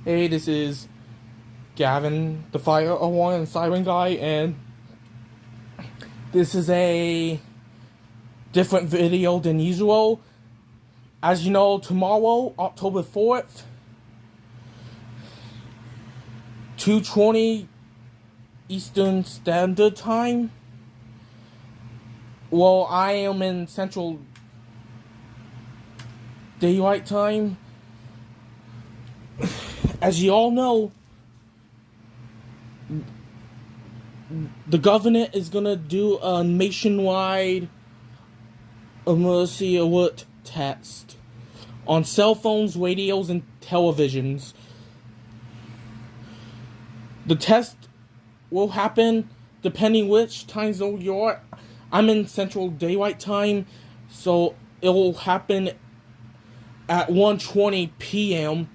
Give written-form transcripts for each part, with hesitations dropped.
Hey, this is Gavin, the fire alarm and siren guy, and this is a different video than usual. As you know, tomorrow, October 4th, 2:20 Eastern Standard Time. Well, I am in Central Daylight Time. As you all know, the government is gonna do a nationwide emergency alert test on cell phones, radios, and televisions. The test will happen depending which time zone you're. I'm in Central Daylight Time, so it will happen at 1:20 p.m.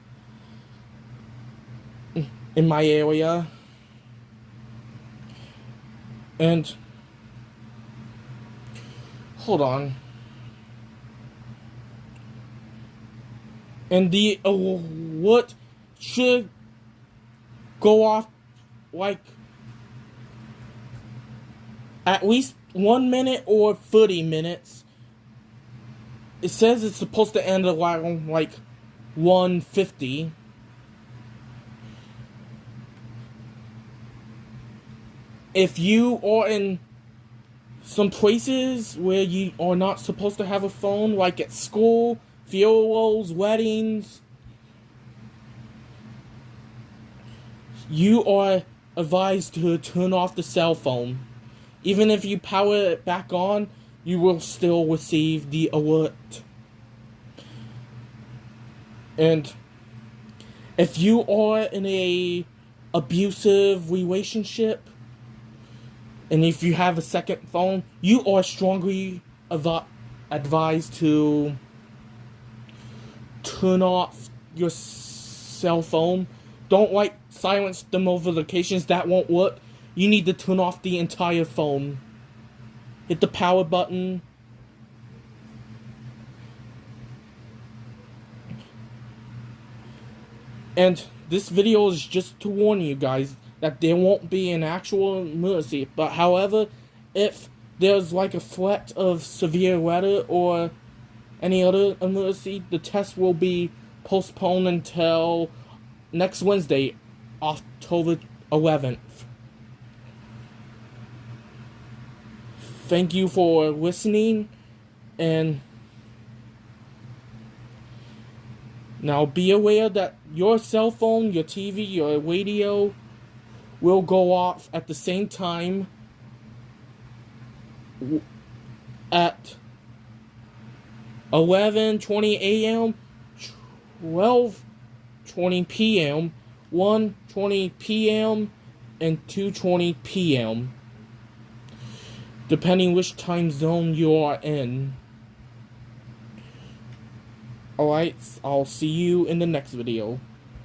in my area. And hold on. And the alert should go off like at least 1 minute or 30 minutes. It says it's supposed to end around like 1:50. If you are in some places where you are not supposed to have a phone, like at school, funerals, weddings, you are advised to turn off the cell phone. Even if you power it back on, you will still receive the alert. And if you are in a abusive relationship, and if you have a second phone, you are strongly advised to turn off your cell phone. Don't silence the notifications, that won't work. You need to turn off the entire phone. Hit the power button. And this video is just to warn you guys that there won't be an actual emergency. But however, if there's like a threat of severe weather or any other emergency, the test will be postponed until next Wednesday, October 11th. Thank you for listening, and now be aware that your cell phone, your TV, your radio will go off at the same time at 11:20 a.m., 12:20 p.m., 1:20 p.m., and 2:20 p.m., depending which time zone you are in. Alright, I'll see you in the next video.